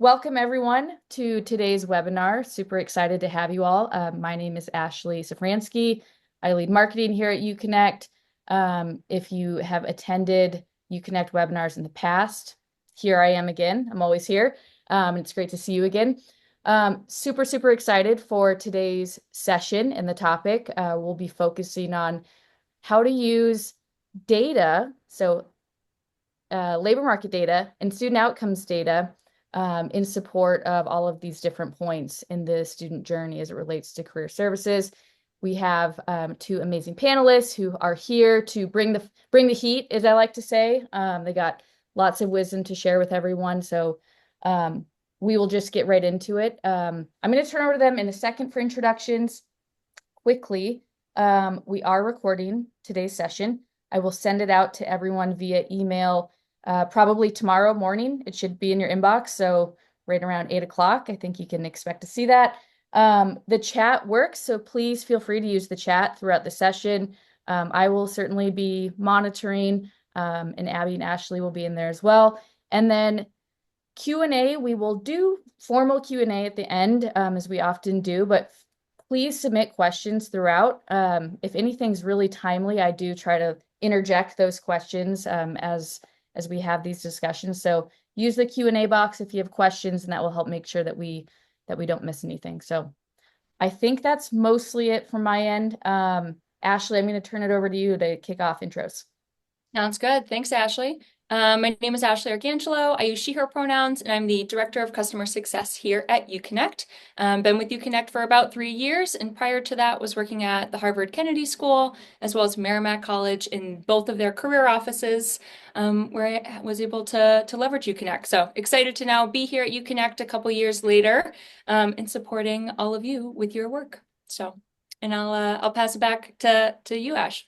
Welcome everyone to today's webinar. Super excited to have you all. My name is Ashley Safransky. I lead marketing here at UConnect. If you have attended UConnect webinars in the past, here I am again. I'm always here. It's great to see you again. Super excited for today's session and the topic. We'll be focusing on how to use data, so labor market data and student outcomes data in support of all of these different points in the student journey as it relates to career services. We have two amazing panelists who are here to bring the heat, as I like to say. They got lots of wisdom to share with everyone, so we will just get right into it. I'm going to turn over to them in a second for introductions. Quickly, we are recording today's session. I will send it out to everyone via email probably tomorrow morning. It should be in your inbox, so right around 8 o'clock, I think you can expect to see that. The chat works, so please feel free to use the chat throughout the session. I will certainly be monitoring, and Abby and Ashley will be in there as well. And then Q&A, we will do formal Q&A at the end, as we often do, but please submit questions throughout. If anything's really timely, I do try to interject those questions as we have these discussions. So use the Q&A box if you have questions, and that will help make sure that we don't miss anything. So I think that's mostly it from my end. Ashley, I'm going to turn it over to you to kick off intros. Sounds good. Thanks, Ashley. My name is Ashley Arcangelo. I use she, her pronouns, and I'm the Director of Customer Success here at UConnect. Been with UConnect for about 3 years, and prior to that was working at the Harvard Kennedy School, as well as Merrimack College in both of their career offices, where I was able to leverage UConnect. So excited to now be here at UConnect a couple years later, and supporting all of you with your work. So, and I'll pass it back to you, Ash.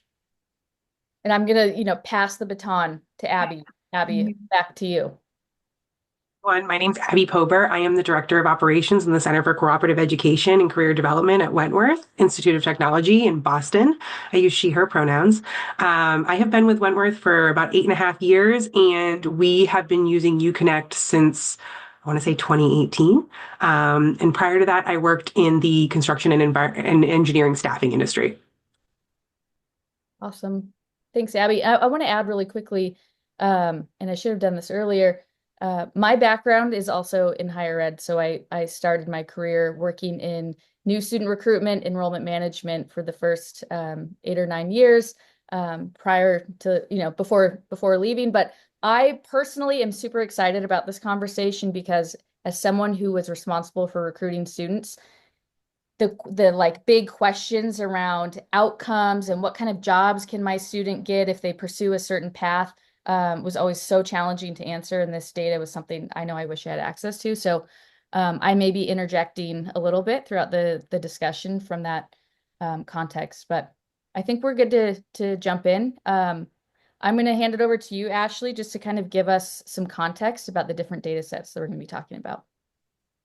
And I'm going to, pass the baton to Abby. Abby, back to you. My name's Abby Pober. I am the Director of Operations in the Center for Cooperative Education and Career Development at Wentworth Institute of Technology in Boston. I use she, her pronouns. I have been with Wentworth for about 8.5 years, and we have been using UConnect since, I want to say 2018. And prior to that, I worked in the construction and engineering staffing industry. Awesome. Thanks, Abby. I want to add really quickly, and I should have done this earlier. My background is also in higher ed, so I started my career working in new student recruitment, enrollment management for the first 8 or 9 years prior to, before leaving. But I personally am super excited about this conversation because as someone who was responsible for recruiting students, the like big questions around outcomes and what kind of jobs can my student get if they pursue a certain path was always so challenging to answer. And this data was something I know I wish I had access to. So I may be interjecting a little bit throughout the discussion from that context, but I think we're good to jump in. I'm going to hand it over to you, Ashley, just to kind of give us some context about the different data sets that we're going to be talking about.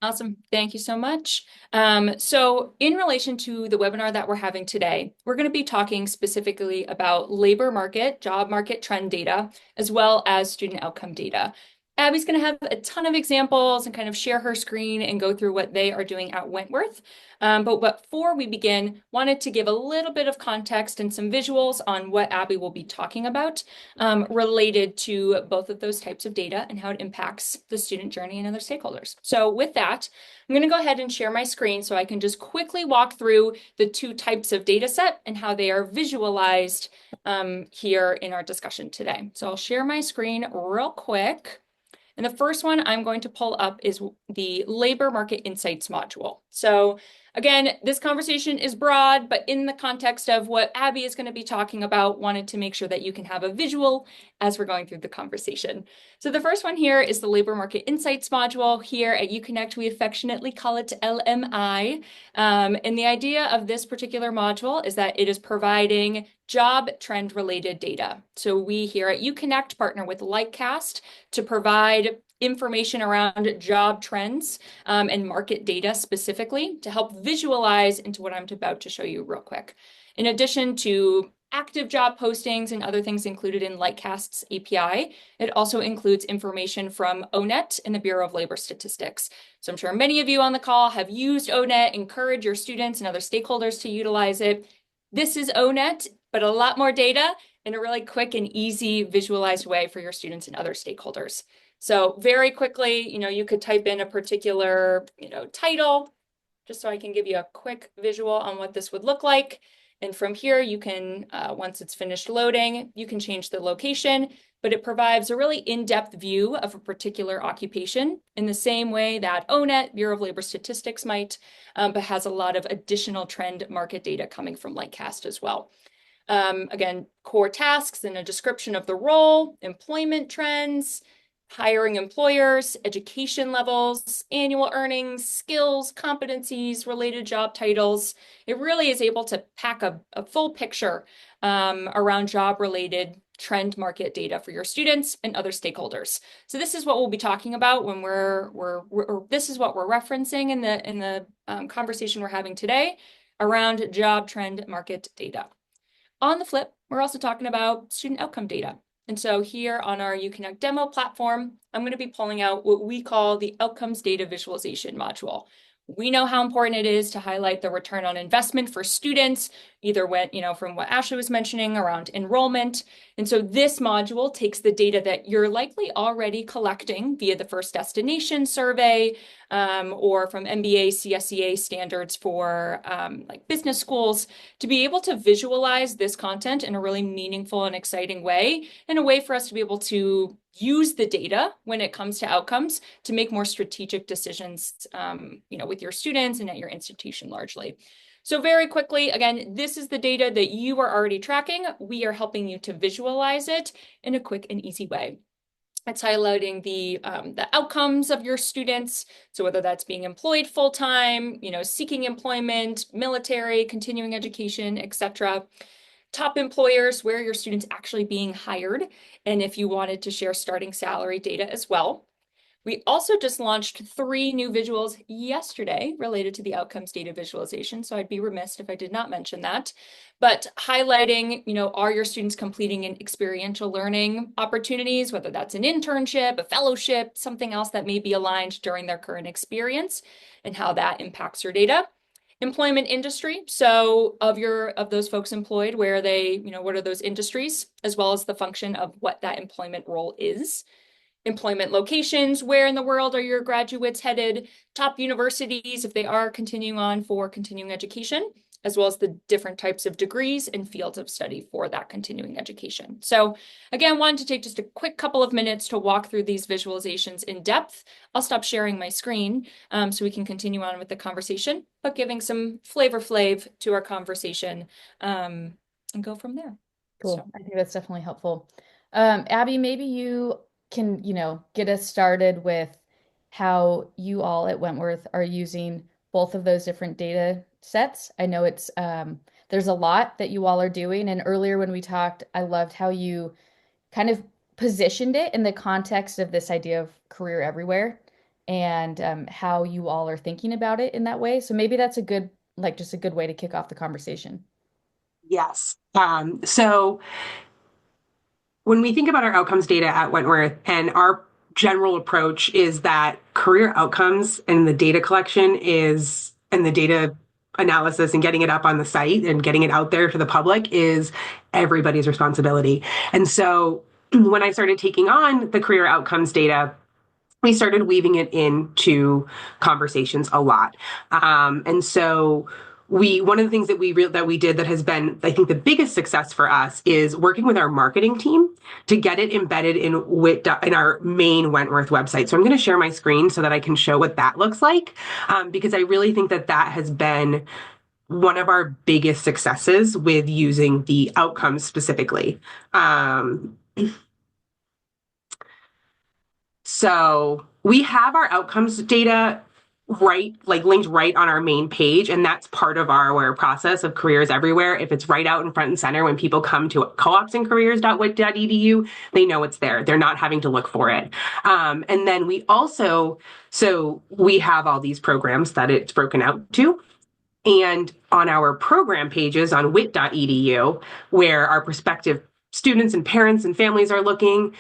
Awesome. Thank you so much. So in relation to the webinar that we're having today, we're going to be talking specifically about labor market, job market trend data, as well as student outcome data. Abby's going to have a ton of examples and kind of share her screen and go through what they are doing at Wentworth. But before we begin, wanted to give a little bit of context and some visuals on what Abby will be talking about related to both of those types of data and how it impacts the student journey and other stakeholders. So with that, I'm going to go ahead and share my screen so I can just quickly walk through the two types of data set and how they are visualized here in our discussion today. So I'll share my screen real quick. And the first one I'm going to pull up is the Labor Market Insights module. So again, this conversation is broad, but in the context of what Abby is going to be talking about, wanted to make sure that you can have a visual as we're going through the conversation. So the first one here is the Labor Market Insights module. Here at UConnect, we affectionately call it LMI. And the idea of this particular module is that it is providing job trend related data. So we here at UConnect partner with Lightcast to provide information around job trends and market data specifically to help visualize into what I'm about to show you real quick. In addition to active job postings and other things included in Lightcast's API. It also includes information from ONET and the Bureau of Labor Statistics. So I'm sure many of you on the call have used ONET. Encourage your students and other stakeholders to utilize it. This is ONET, but a lot more data in a really quick and easy visualized way for your students and other stakeholders. So very quickly, you could type in a particular, title, just so I can give you a quick visual on what this would look like. And from here, you can, once it's finished loading, you can change the location, but it provides a really in-depth view of a particular occupation in the same way that ONET, Bureau of Labor Statistics might, but has a lot of additional trend market data coming from Lightcast as well. Again, core tasks and a description of the role, employment trends, hiring employers, education levels, annual earnings, skills, competencies, related job titles. It really is able to pack a full picture around job-related trend market data for your students and other stakeholders. So this is what we'll be talking about when this is what we're referencing in the conversation we're having today around job trend market data. On the flip, we're also talking about student outcome data. And so here on our UConnect demo platform, I'm going to be pulling out what we call the outcomes data visualization module. We know how important it is to highlight the return on investment for students, either when, from what Ashley was mentioning around enrollment. And so this module takes the data that you're likely already collecting via the First Destination survey, or from MBA, CSEA standards for like business schools, to be able to visualize this content in a really meaningful and exciting way, and a way for us to be able to use the data when it comes to outcomes to make more strategic decisions, with your students and at your institution largely. So very quickly, again, this is the data that you are already tracking. We are helping you to visualize it in a quick and easy way. It's highlighting the outcomes of your students. So whether that's being employed full-time, seeking employment, military, continuing education, etc. Top employers, where your students actually being hired, and if you wanted to share starting salary data as well. We also just launched 3 new visuals yesterday related to the outcomes data visualization, so I'd be remiss if I did not mention that. But highlighting, are your students completing an experiential learning opportunities, whether that's an internship, a fellowship, something else that may be aligned during their current experience, and how that impacts your data. Employment industry, so of those folks employed, where are they, what are those industries, as well as the function of what that employment role is. Employment locations, where in the world are your graduates headed, top universities if they are continuing on for continuing education, as well as the different types of degrees and fields of study for that continuing education. So again, wanted to take just a quick couple of minutes to walk through these visualizations in depth. I'll stop sharing my screen so we can continue on with the conversation, but giving some flavor to our conversation and go from there. Cool. So. I think that's definitely helpful. Abby, maybe you can, get us started with how you all at Wentworth are using both of those different data sets. I know it's there's a lot that you all are doing, and earlier when we talked, I loved how you kind of positioned it in the context of this idea of career everywhere, and how you all are thinking about it in that way. So maybe that's just a good way to kick off the conversation. Yes. So when we think about our outcomes data at Wentworth, and our general approach is that career outcomes and the data collection and the data analysis and getting it up on the site and getting it out there to the public is everybody's responsibility. And so when I started taking on the career outcomes data, we started weaving it into conversations a lot. And so one of the things that we did that has been, I think, the biggest success for us is working with our marketing team to get it embedded in our main Wentworth website. So I'm going to share my screen so that I can show what that looks like, because I really think that has been one of our biggest successes with using the outcomes specifically. So we have our outcomes data linked right on our main page. And that's part of our process of Careers Everywhere. If it's right out in front and center, when people come to coopsandcareers.wit.edu, they know it's there. They're not having to look for it. And then we have all these programs that it's broken out to. And on our program pages on wit.edu, where our prospective students and parents and families are looking,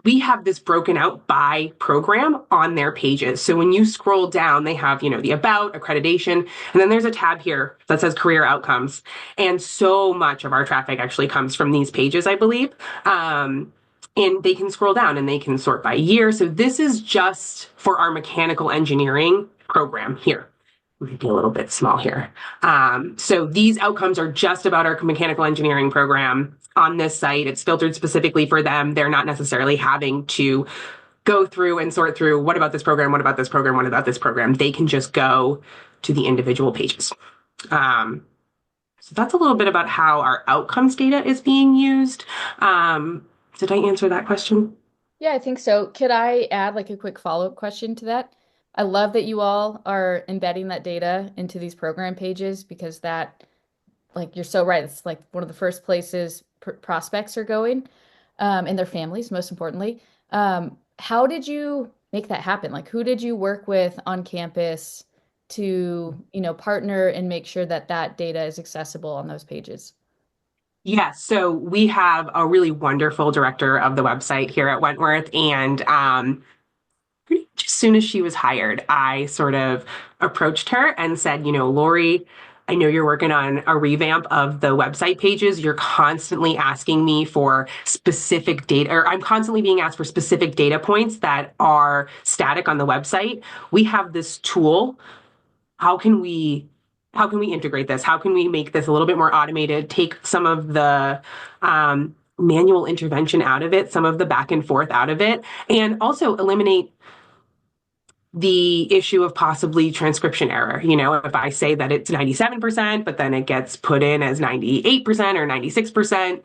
we have this broken out by program on their pages. So when you scroll down, they have, the about, accreditation, and then there's a tab here that says career outcomes. And so much of our traffic actually comes from these pages, I believe. And they can scroll down and they can sort by year. So this is just for our mechanical engineering program here. Maybe a little bit small here. So these outcomes are just about our mechanical engineering program on this site. It's filtered specifically for them. They're not necessarily having to go through and sort through what about this program, what about this program, what about this program. They can just go to the individual pages. So that's a little bit about how our outcomes data is being used. Did I answer that question? Yeah, I think so. Could I add like a quick follow-up question to that? I love that you all are embedding that data into these program pages because that, like, you're so right. It's like one of the first places prospects are going, and their families, most importantly. How did you make that happen? Like, who did you work with on campus to, partner and make sure that that data is accessible on those pages? Yes, so we have a really wonderful director of the website here at Wentworth, and pretty much as soon as she was hired, I sort of approached her and said, Lori, I know you're working on a revamp of the website pages. You're constantly asking me for specific data, or I'm constantly being asked for specific data points that are static on the website. We have this tool. How can we integrate this? How can we make this a little bit more automated, take some of the manual intervention out of it, some of the back and forth out of it, and also eliminate the issue of possibly transcription error. If I say that it's 97%, but then it gets put in as 98% or 96%,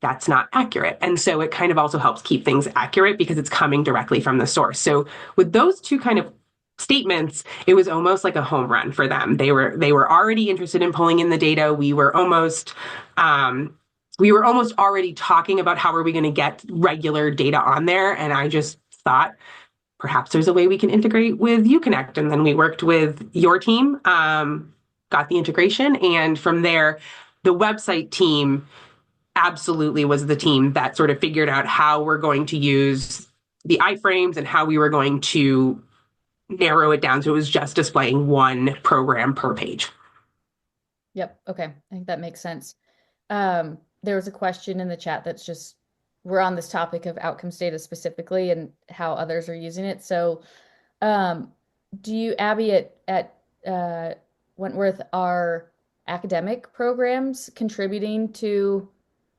that's not accurate. And so it kind of also helps keep things accurate because it's coming directly from the source. So with those two kind of statements, it was almost like a home run for them. They were already interested in pulling in the data. We were almost already talking about how are we going to get regular data on there. And I just thought perhaps there's a way we can integrate with UConnect. And then we worked with your team, got the integration. And from there, the website team absolutely was the team that sort of figured out how we're going to use the iframes and how we were going to narrow it down so it was just displaying one program per page. Yep. Okay. I think that makes sense. There was a question in the chat that's just, we're on this topic of outcomes data specifically and how others are using it. So, do you, Abby, at Wentworth, are academic programs contributing to,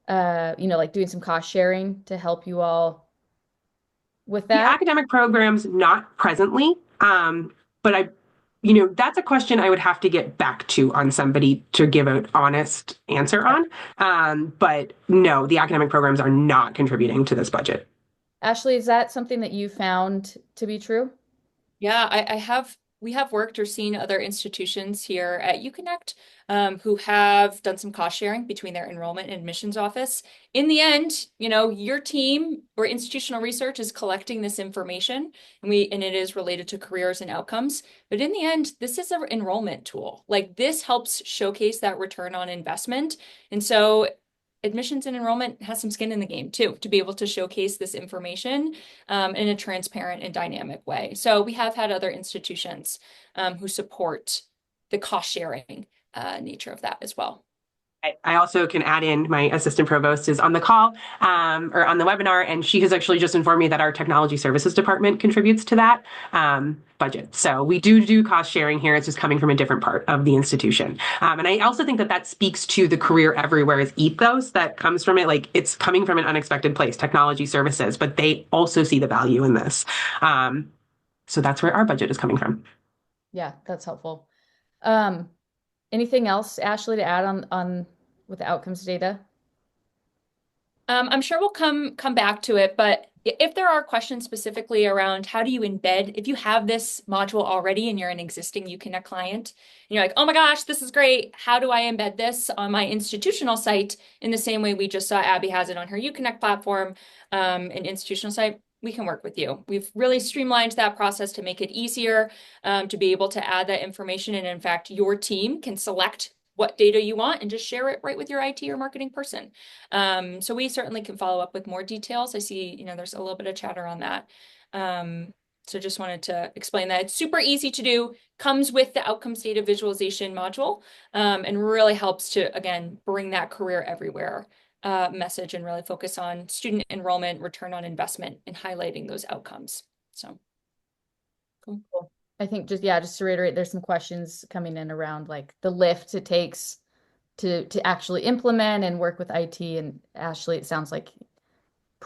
like doing some cost sharing to help you all with The that? academic programs, not presently, but that's a question I would have to get back to on somebody to give an honest answer on. But no, the academic programs are not contributing to this budget. Ashley, is that something that you found to be true? Yeah, we have worked or seen other institutions here at UConnect who have done some cost sharing between their enrollment and admissions office. In the end, your team or institutional research is collecting this information and it is related to careers and outcomes. But in the end, this is an enrollment tool. Like this helps showcase that return on investment. And so admissions and enrollment has some skin in the game too, to be able to showcase this information in a transparent and dynamic way. So we have had other institutions who support the cost sharing nature of that as well. I also can add in my assistant provost is on the call or on the webinar, and she has actually just informed me that our technology services department contributes to that budget. So we do cost sharing here. It's just coming from a different part of the institution. And I also think that speaks to the career everywhere's ethos that comes from it. Like it's coming from an unexpected place, technology services, but they also see the value in this. So that's where our budget is coming from. Yeah, that's helpful. Anything else, Ashley, to add on with the outcomes data? I'm sure we'll come back to it, but if there are questions specifically around how do you embed, if you have this module already and you're an existing UConnect client, and you're like, oh my gosh, this is great. How do I embed this on my institutional site in the same way we just saw Abby has it on her UConnect platform, an institutional site? we can work with you. We've really streamlined that process to make it easier to be able to add that information. And in fact, your team can select what data you want and just share it right with your IT or marketing person. So we certainly can follow up with more details. I see, there's a little bit of chatter on that. So just wanted to explain that it's super easy to do, comes with the outcomes data visualization module, and really helps to, again, bring that career everywhere message and really focus on student enrollment, return on investment, and highlighting those outcomes. So cool. I think just to reiterate, there's some questions coming in around like the lift it takes to actually implement and work with IT. And Ashley, it sounds like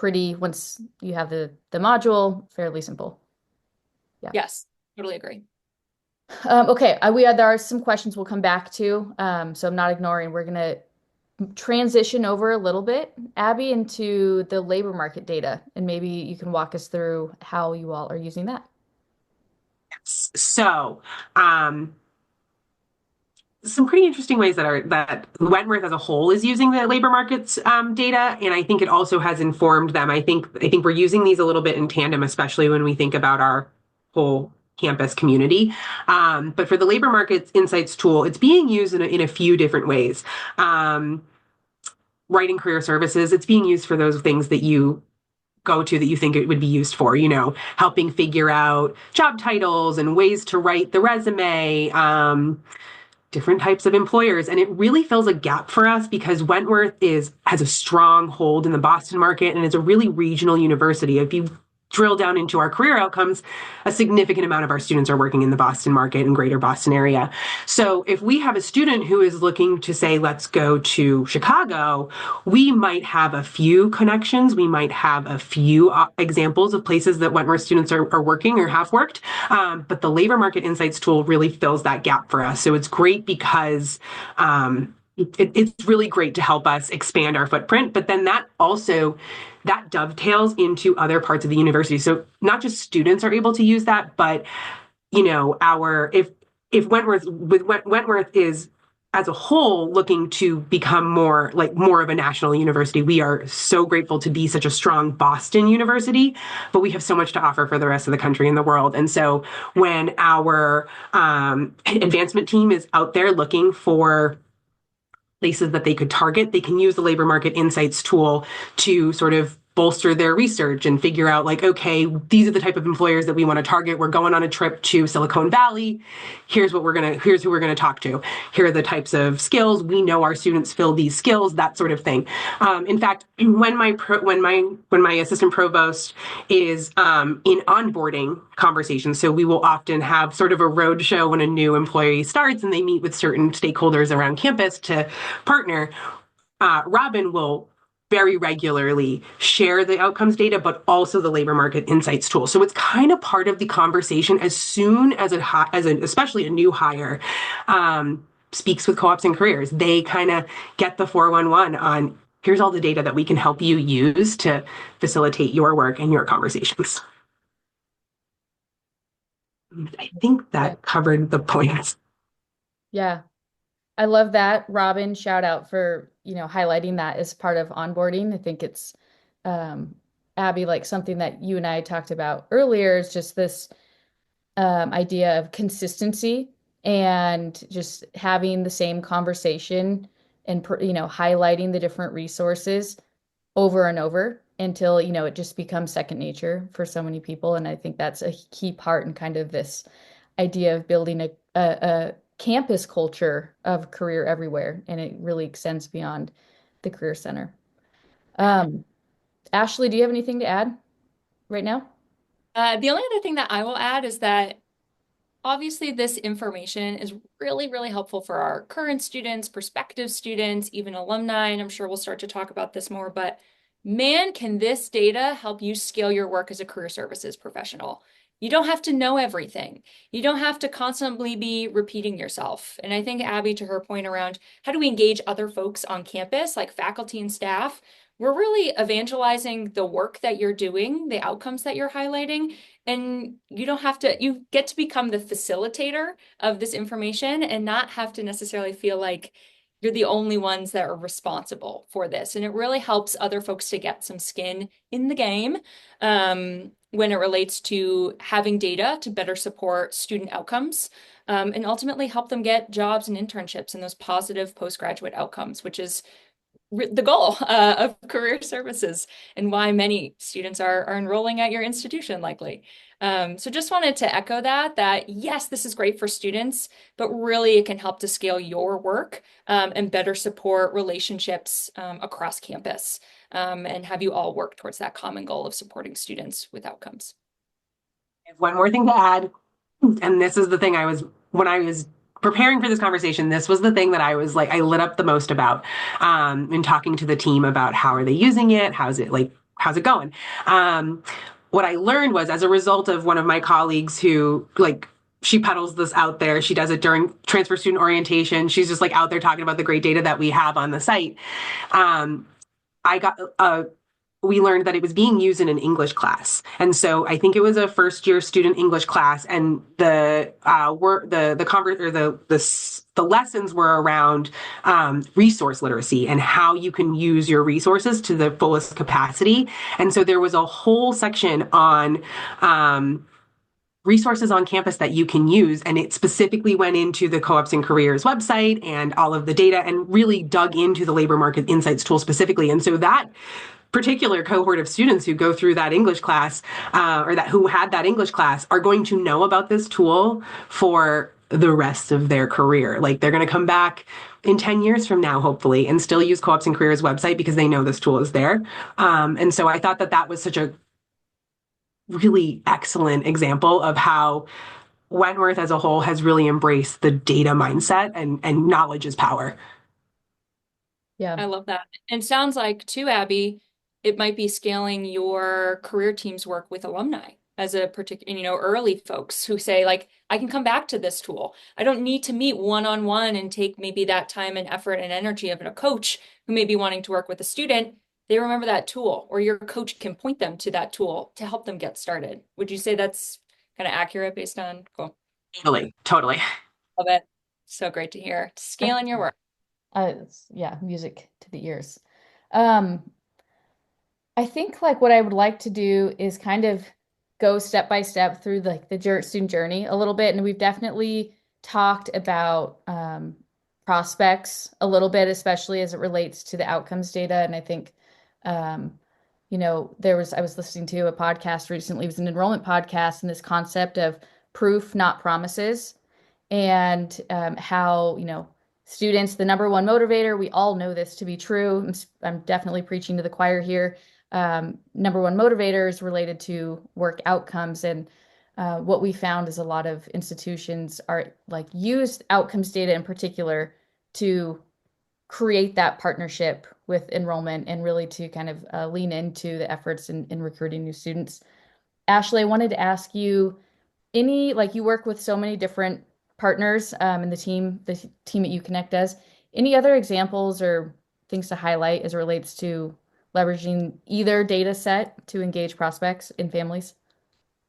once you have the module, fairly simple. Yeah. Yes, totally agree. Okay, there are some questions we'll come back to. So I'm not ignoring. We're gonna transition over a little bit, Abby, into the labor market data, and maybe you can walk us through how you all are using that. So, some pretty interesting ways that Wentworth as a whole is using the labor markets data, and I think it also has informed them. I think we're using these a little bit in tandem, especially when we think about our whole campus community. But for the labor markets insights tool, it's being used in a few different ways. Writing career services, it's being used for those things that you go to that you think it would be used for, helping figure out job titles and ways to write the resume, different types of employers. And it really fills a gap for us because Wentworth has a strong hold in the Boston market and is a really regional university. If you drill down into our career outcomes, a significant amount of our students are working in the Boston market and greater Boston area. So if we have a student who is looking to say, let's go to Chicago, we might have a few connections. We might have a few examples of places that Wentworth students are working or have worked. But the labor market insights tool really fills that gap for us. So it's great because it's really great to help us expand our footprint, but then that dovetails into other parts of the university. So not just students are able to use that, but if Wentworth is as a whole looking to become more of a national university, we are so grateful to be such a strong Boston university, but we have so much to offer for the rest of the country and the world. And so when our advancement team is out there looking for places that they could target, they can use the labor market insights tool to sort of bolster their research and figure out okay, these are the type of employers that we want to target. We're going on a trip to Silicon Valley. Here's who we're going to talk to. Here are the types of skills. We know our students fill these skills, that sort of thing. In fact, when my assistant provost is in onboarding conversations, so we will often have sort of a road show when a new employee starts and they meet with certain stakeholders around campus to partner. Robin will very regularly share the outcomes data, but also the labor market insights tool. So it's kind of part of the conversation as soon as especially a new hire speaks with co-ops and careers. They kind of get the 411 on here's all the data that we can help you use to facilitate your work and your conversations. I think that covered the points. Yeah. I love that, Robin. Shout out for, highlighting that as part of onboarding. I think it's, Abby, like something that you and I talked about earlier is just this idea of consistency and just having the same conversation and, highlighting the different resources over and over until, it just becomes second nature for so many people. And I think that's a key part in kind of this idea of building a campus culture of career everywhere, and it really extends beyond the career center. Ashley, do you have anything to add right now? The only other thing that I will add is that obviously this information is really, really helpful for our current students, prospective students, even alumni, and I'm sure we'll start to talk about this more, but man, can this data help you scale your work as a career services professional. You don't have to know everything. You don't have to constantly be repeating yourself. And I think Abby, to her point around how do we engage other folks on campus, like faculty and staff, we're really evangelizing the work that you're doing, the outcomes that you're highlighting. And you get to become the facilitator of this information and not have to necessarily feel like you're the only ones that are responsible for this. And it really helps other folks to get some skin in the game when it relates to having data to better support student outcomes and ultimately help them get jobs and internships and those positive postgraduate outcomes, which is the goal of career services and why many students are enrolling at your institution likely. So just wanted to echo that yes, this is great for students, but really it can help to scale your work and better support relationships across campus and have you all work towards that common goal of supporting students with outcomes. I have one more thing to add, and this is the thing when I was preparing for this conversation, this was the thing that I was like, I lit up the most about in talking to the team about how are they using it? How's it going? What I learned was as a result of one of my colleagues who she peddles this out there. She does it during transfer student orientation. She's just like out there talking about the great data that we have on the site. I got we learned that it was being used in an English class. And so I think it was a first year student English class, and the lessons were around resource literacy and how you can use your resources to the fullest capacity. And so there was a whole section on resources on campus that you can use. And it specifically went into the Co-ops and Careers website and all of the data and really dug into the labor market insights tool specifically. And so that particular cohort of students who go through that English class who had that English class are going to know about this tool for the rest of their career. Like they're going to come back in 10 years from now, hopefully, and still use Co-ops and Careers website because they know this tool is there. And so I thought that was such a really excellent example of how Wentworth as a whole has really embraced the data mindset and knowledge is power. Yeah. I love that. And sounds like too, Abby, it might be scaling your career team's work with alumni as a particular, early folks who say like, I can come back to this tool. I don't need to meet one-on-one and take maybe that time and effort and energy of a coach who may be wanting to work with a student. They remember that tool, or your coach can point them to that tool to help them get started. Would you say that's kind of accurate based on? Cool. Totally. Love it. So great to hear. Scaling your work. Yeah, music to the ears. I think like what I would like to do is kind of go step by step through the student journey a little bit. And we've definitely talked about prospects a little bit, especially as it relates to the outcomes data. And I think, I was listening to a podcast recently, it was an enrollment podcast, and this concept of proof, not promises, and how, students, the number one motivator, we all know this to be true. I'm definitely preaching to the choir here. Number one motivators related to work outcomes. And what we found is a lot of institutions are use outcomes data in particular to create that partnership with enrollment and really to kind of lean into the efforts in recruiting new students. Ashley, I wanted to ask you, you work with so many different partners in the team at UConnect does. Any other examples or things to highlight as it relates to leveraging either data set to engage prospects and families?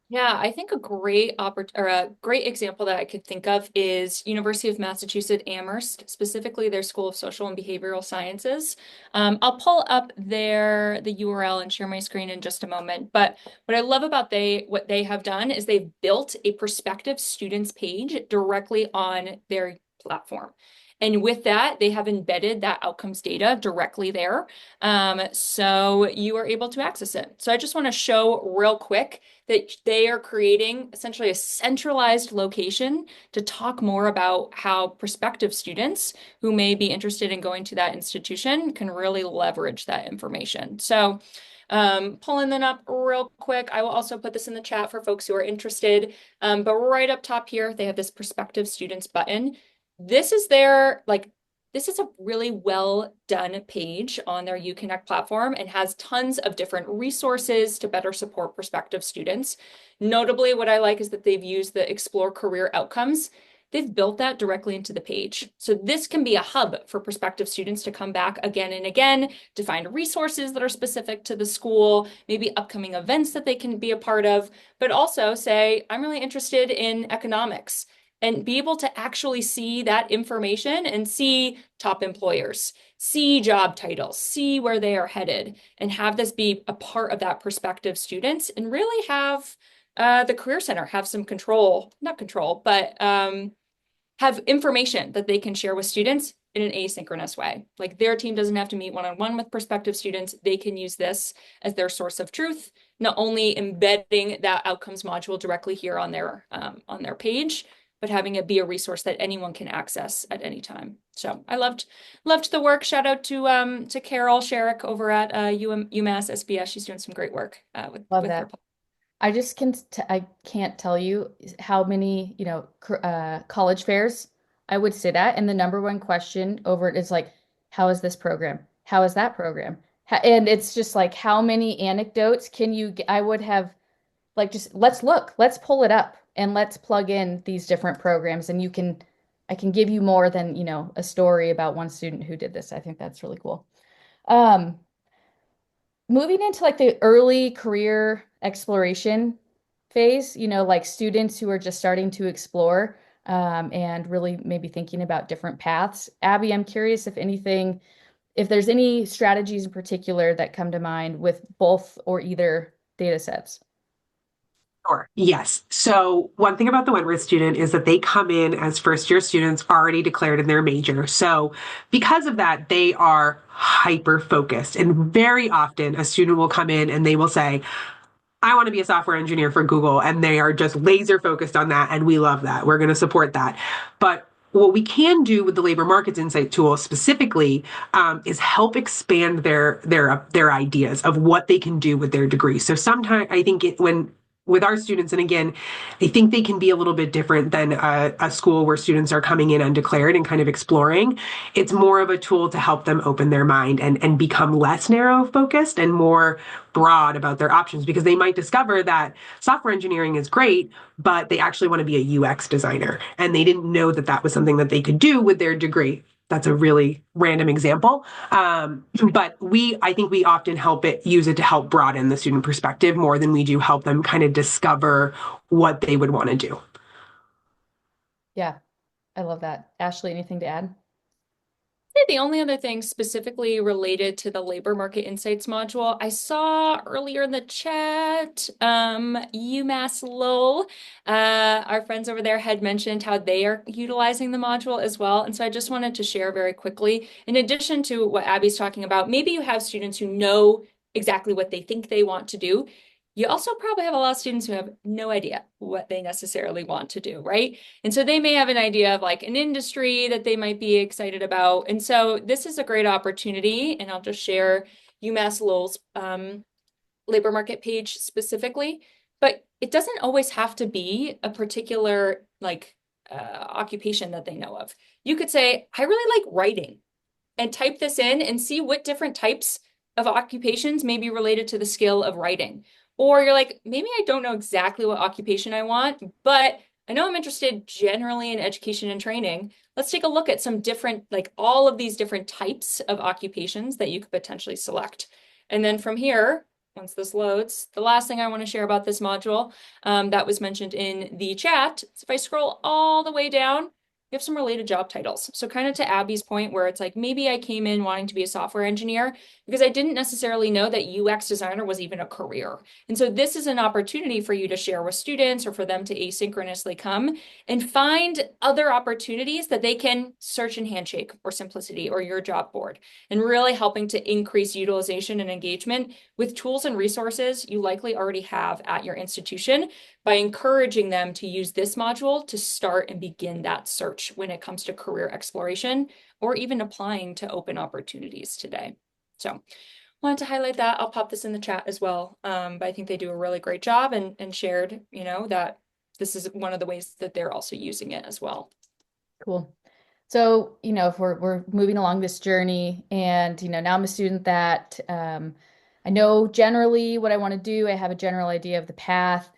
Yeah, I think a great example that I could think of is University of Massachusetts Amherst, specifically their School of Social and Behavioral Sciences. I'll pull up the URL and share my screen in just a moment. But what I love about what they have done is they've built a prospective students page directly on their platform. And with that, they have embedded that outcomes data directly there. So you are able to access it. So I just want to show real quick that they are creating essentially a centralized location to talk more about how prospective students who may be interested in going to that institution can really leverage that information. So pulling them up real quick. I will also put this in the chat for folks who are interested. But right up top here, they have this prospective students button. This is this is a really well done page on their UConnect platform and has tons of different resources to better support prospective students. Notably, what I like is that they've used the Explore Career Outcomes. They've built that directly into the page. So this can be a hub for prospective students to come back again and again to find resources that are specific to the school, maybe upcoming events that they can be a part of, but also say, I'm really interested in economics. and be able to actually see that information and see top employers, see job titles, see where they are headed, and have this be a part of that prospective students and really have the Career Center have some control, not control, but have information that they can share with students in an asynchronous way. Like their team doesn't have to meet one-on-one with prospective students. They can use this as their source of truth, not only embedding that outcomes module directly here on their page, but having it be a resource that anyone can access at any time. So I loved the work. Shout out to Carol Sherrick over at UMass SBS. She's doing some great work Love with her. that. I just I can't tell you how many, college fairs I would sit at, and the number one question over it is like, how is this program? How is that program? And it's just like, how many anecdotes can you get? I would have like, just let's look, let's pull it up and let's plug in these different programs, and I can give you more than, a story about one student who did this. I think that's really cool. Um, Moving into like the early career exploration phase, like students who are just starting to explore and really maybe thinking about different paths. Abby, I'm curious if there's any strategies in particular that come to mind with both or either data sets. Sure. Yes. So one thing about the Wentworth student is that they come in as first year students already declared in their major. So because of that, they are hyper focused. And very often a student will come in and they will say, I want to be a software engineer for Google. And they are just laser focused on that. And we love that. We're going to support that. But what we can do with the labor markets insight tool specifically is help expand their ideas of what they can do with their degree. So sometimes I think when with our students, and again, I think they can be a little bit different than a school where students are coming in undeclared and kind of exploring. It's more of a tool to help them open their mind and become less narrow focused and more broad about their options, because they might discover that software engineering is great, but they actually want to be a UX designer. And they didn't know that that was something that they could do with their degree. That's a really random example. But I think we often use it to help broaden the student perspective more than we do help them kind of discover what they would want to do. Yeah, I love that. Ashley, anything to add? The only other thing specifically related to the labor market insights module, I saw earlier in the chat, UMass Lowell, our friends over there had mentioned how they are utilizing the module as well. And so I just wanted to share very quickly, in addition to what Abby's talking about, maybe you have students who know exactly what they think they want to do. You also probably have a lot of students who have no idea what they necessarily want to do, right? And so they may have an idea of like an industry that they might be excited about. And so this is a great opportunity, and I'll just share UMass Lowell's labor market page specifically, but it doesn't always have to be a particular occupation that they know of. You could say, I really like writing, and type this in and see what different types of occupations may be related to the skill of writing. Or you're like, maybe I don't know exactly what occupation I want, but I know I'm interested generally in education and training. Let's take a look at some different, like all of these different types of occupations that you could potentially select. And then from here, once this loads, the last thing I want to share about this module that was mentioned in the chat is if I scroll all the way down, we have some related job titles. So kind of to Abby's point where it's like, maybe I came in wanting to be a software engineer because I didn't necessarily know that UX designer was even a career. And so this is an opportunity for you to share with students or for them to asynchronously come and find other opportunities that they can search in Handshake or Simplicity or your job board, and really helping to increase utilization and engagement with tools and resources you likely already have at your institution, by encouraging them to use this module to start and begin that search when it comes to career exploration or even applying to open opportunities today. So wanted to highlight that. I'll pop this in the chat as well. But I think they do a really great job and shared, that this is one of the ways that they're also using it as well. Cool. So, if we're moving along this journey and, now I'm a student that I know generally what I want to do. I have a general idea of the path.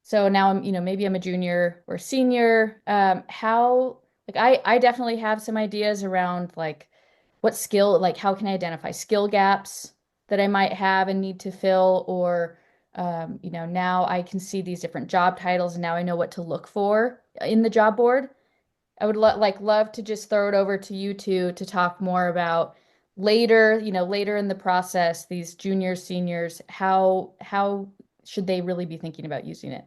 So now I'm, maybe I'm a junior or senior. I definitely have some ideas around like what skill, like how can I identify skill gaps that I might have and need to fill, or Now I can see these different job titles and now I know what to look for in the job board. I would love to just throw it over to you two to talk more about later in the process, these juniors, seniors, how should they really be thinking about using it?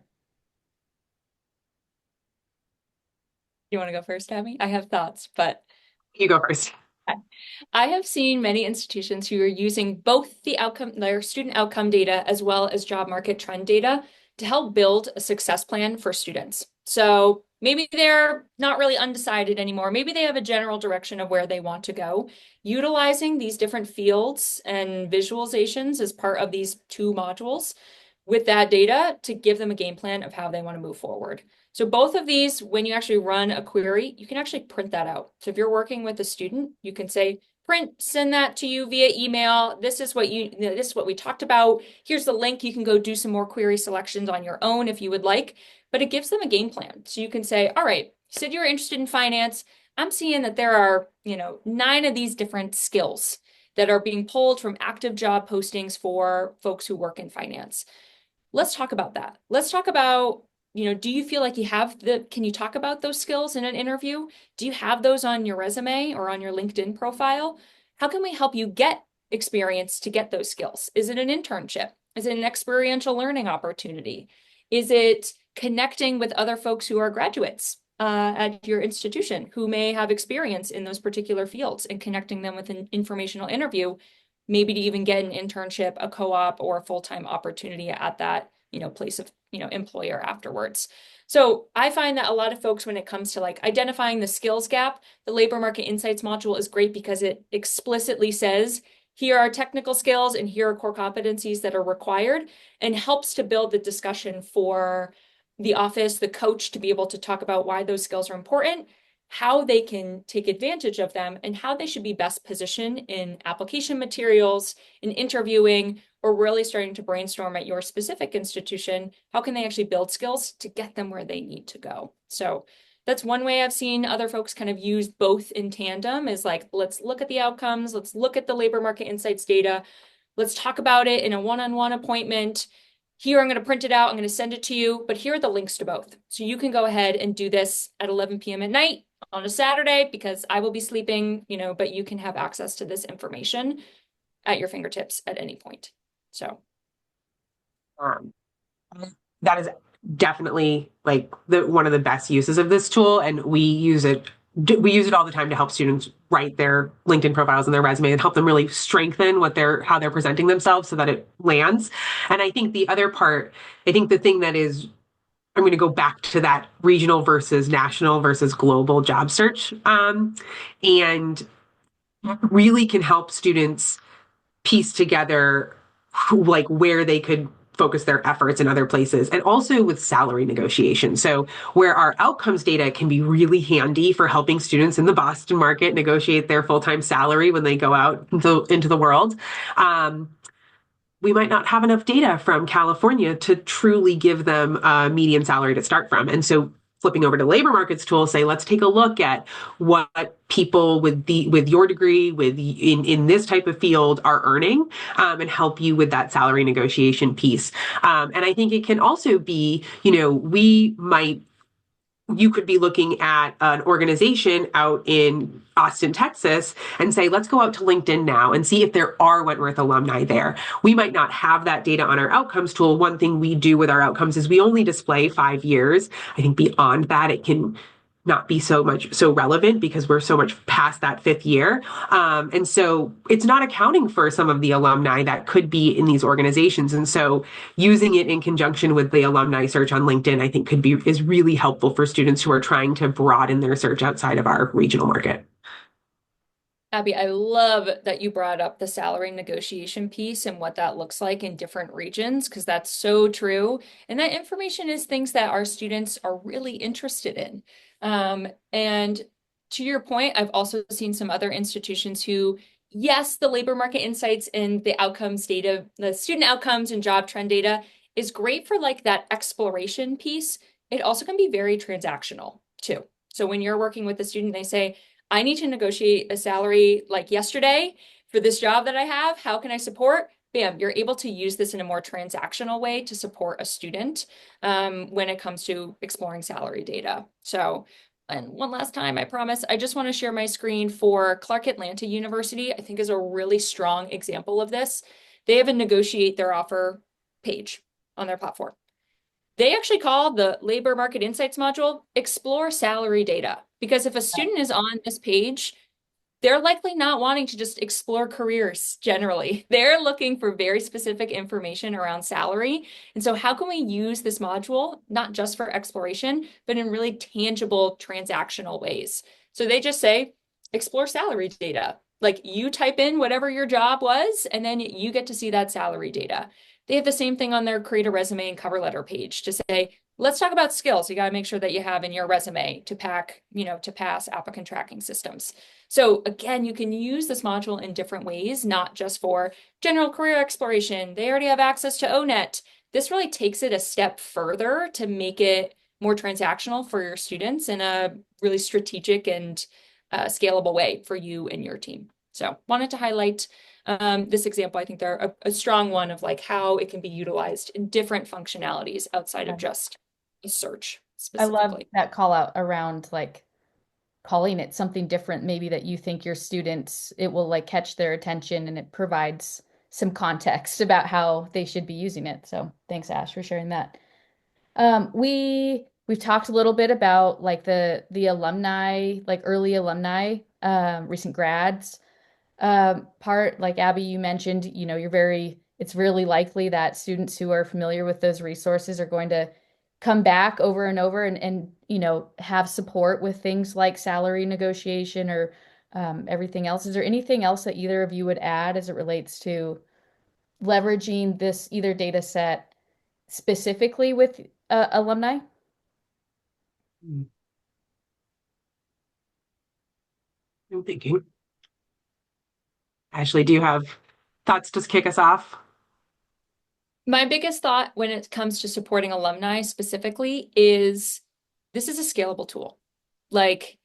You want to go first, Abby? I have thoughts, but You go first. I have seen many institutions who are using both their student outcome data as well as job market trend data to help build a success plan for students. So maybe they're not really undecided anymore. Maybe they have a general direction of where they want to go. Utilizing these different fields and visualizations as part of these two modules with that data to give them a game plan of how they want to move forward. So both of these, when you actually run a query, you can actually print that out. So if you're working with a student, you can say, print, send that to you via email. This is what we talked about. Here's the link. You can go do some more query selections on your own if you would like, but it gives them a game plan. So you can say, all right, you said you were interested in finance. I'm seeing that there are, 9 of these different skills that are being pulled from active job postings for folks who work in finance. Let's talk about that. Let's talk about, do you feel like can you talk about those skills in an interview? Do you have those on your resume or on your LinkedIn profile? How can we help you get experience to get those skills? Is it an internship? Is it an experiential learning opportunity? Is it connecting with other folks who are graduates at your institution who may have experience in those particular fields and connecting them with an informational interview, maybe to even get an internship, a co-op, or a full-time opportunity at that, place of, employer afterwards. So I find that a lot of folks, when it comes to like identifying the skills gap, the labor market insights module is great because it explicitly says, here are technical skills and here are core competencies that are required, and helps to build the discussion for the office, the coach, to be able to talk about why those skills are important, how they can take advantage of them, and how they should be best positioned in application materials, in interviewing, or really starting to brainstorm at your specific institution. How can they actually build skills to get them where they need to go? So that's one way I've seen other folks kind of use both in tandem, is like, let's look at the outcomes, let's look at the labor market insights data, let's talk about it in a one-on-one appointment. Here, I'm going to print it out, I'm going to send it to you, but here are the links to both. So you can go ahead and do this at 11 p.m. at night on a Saturday, because I will be sleeping, but you can have access to this information at your fingertips at any point. So Um, that is definitely like one of the best uses of this tool, and we use it. We use it all the time to help students write their LinkedIn profiles and their resume and help them really strengthen how they're presenting themselves so that it lands. And I think the other part, I think the thing that is, I'm going to go back to that regional versus national versus global job search, and really can help students piece together like where they could focus their efforts in other places, and also with salary negotiation. So where our outcomes data can be really handy for helping students in the Boston market negotiate their full-time salary when they go out into the world. We might not have enough data from California to truly give them a median salary to start from. And so flipping over to labor markets tool, say, let's take a look at what people with your degree in this type of field are earning, and help you with that salary negotiation piece. And I think it can also be, you could be looking at an organization out in Austin, Texas, and say, let's go out to LinkedIn now and see if there are Wentworth alumni there. We might not have that data on our outcomes tool. One thing we do with our outcomes is we only display 5 years. I think beyond that, it can not be so relevant because we're so much past that 5th year. And so it's not accounting for some of the alumni that could be in these organizations. And so using it in conjunction with the alumni search on LinkedIn, I think is really helpful for students who are trying to broaden their search outside of our regional market. Abby, I love that you brought up the salary negotiation piece and what that looks like in different regions, because that's so true. And that information is things that our students are really interested in. And to your point, I've also seen some other institutions who, yes, the labor market insights and the outcomes data, the student outcomes and job trend data is great for like that exploration piece. It also can be very transactional too. So when you're working with a student, they say, I need to negotiate a salary like yesterday for this job that I have. How can I support? bam, you're able to use this in a more transactional way to support a student when it comes to exploring salary data. So, and one last time, I promise, I just want to share my screen for Clark Atlanta University, I think is a really strong example of this. They have a negotiate their offer page on their platform. They actually call the labor market insights module explore salary data, because if a student is on this page, they're likely not wanting to just explore careers generally. They're looking for very specific information around salary. And so how can we use this module, not just for exploration, but in really tangible transactional ways? So they just say, explore salary data. Like you type in whatever your job was, and then you get to see that salary data. They have the same thing on their create a resume and cover letter page to say, let's talk about skills you got to make sure that you have in your resume to pass applicant tracking systems. So again, you can use this module in different ways, not just for general career exploration. They already have access to ONET. This really takes it a step further to make it more transactional for your students in a really strategic and scalable way for you and your team. So wanted to highlight this example. I think they're a strong one of like how it can be utilized in different functionalities outside of just a search I love specifically. that call out around like calling it something different, maybe that you think your students, it will like catch their attention and it provides some context about how they should be using it. So thanks, Ash, for sharing that. We've talked a little bit about like the alumni, like early alumni, recent grads. Part, like Abby, you mentioned, it's really likely that students who are familiar with those resources are going to come back over and over and have support with things like salary negotiation or everything else. Is there anything else that either of you would add as it relates to leveraging this either data set specifically with alumni? I'm thinking. Ashley, do you have thoughts to kick us off? My biggest thought when it comes to supporting alumni specifically is this is a scalable tool. Like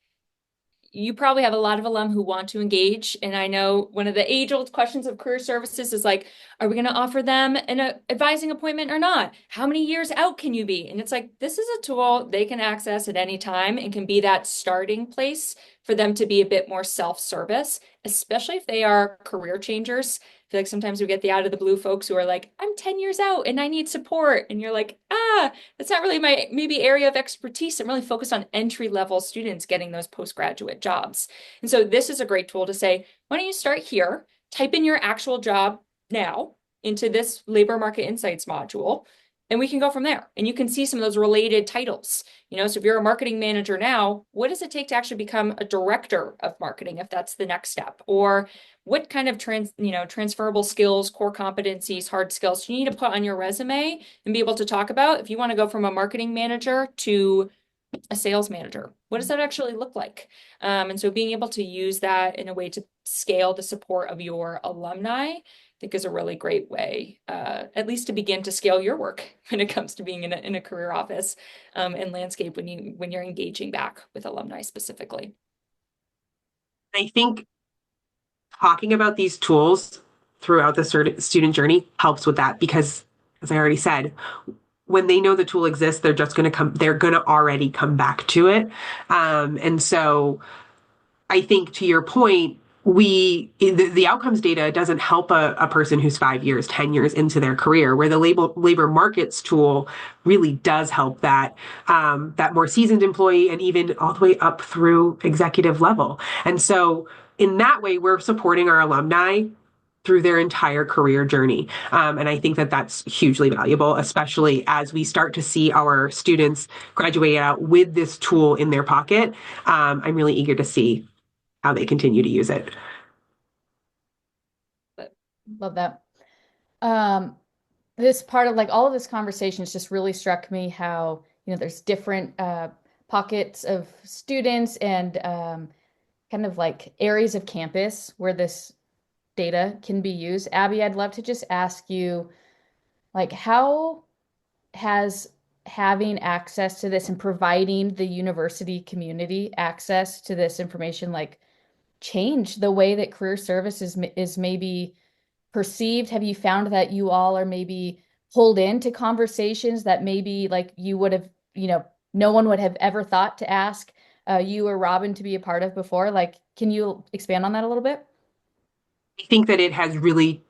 you probably have a lot of alum who want to engage. And I know one of the age-old questions of career services is like, are we going to offer them an advising appointment or not? How many years out can you be? And it's like, this is a tool they can access at any time and can be that starting place for them to be a bit more self-service, especially if they are career changers. I feel like sometimes we get the out of the blue folks who are like, I'm 10 years out and I need support. And you're like, that's not really my maybe area of expertise. I'm really focused on entry level students getting those postgraduate jobs. And so this is a great tool to say, why don't you start here, type in your actual job now into this labor market insights module, and we can go from there. And you can see some of those related titles. So if you're a marketing manager now, what does it take to actually become a director of marketing if that's the next step? Or what kind of transferable skills, core competencies, hard skills you need to put on your resume and be able to talk about if you want to go from a marketing manager to a sales manager? What does that actually look like? And so being able to use that in a way to scale the support of your alumni, I think is a really great way, at least to begin to scale your work when it comes to being in a career office and landscape when you're engaging back with alumni specifically. I think talking about these tools throughout the student journey helps with that because, as I already said, when they know the tool exists, they're going to already come back to it. And so I think to your point, the outcomes data doesn't help a person who's 5 years, 10 years into their career, where the labor markets tool really does help that more seasoned employee and even all the way up through executive level. And so in that way, we're supporting our alumni through their entire career journey. And I think that that's hugely valuable, especially as we start to see our students graduate out with this tool in their pocket. I'm really eager to see how they continue to use it. Love that. Um, this part of like all of this conversation has just really struck me how, there's different pockets of students and kind of like areas of campus where this data can be used. Abby, I'd love to just ask you, like, how has having access to this and providing the university community access to this information, like, changed the way that career services is maybe perceived? Have you found that you all are maybe pulled into conversations that maybe like you would have, no one would have ever thought to ask you or Robin to be a part of before? Like, can you expand on that a little bit? I think that it has really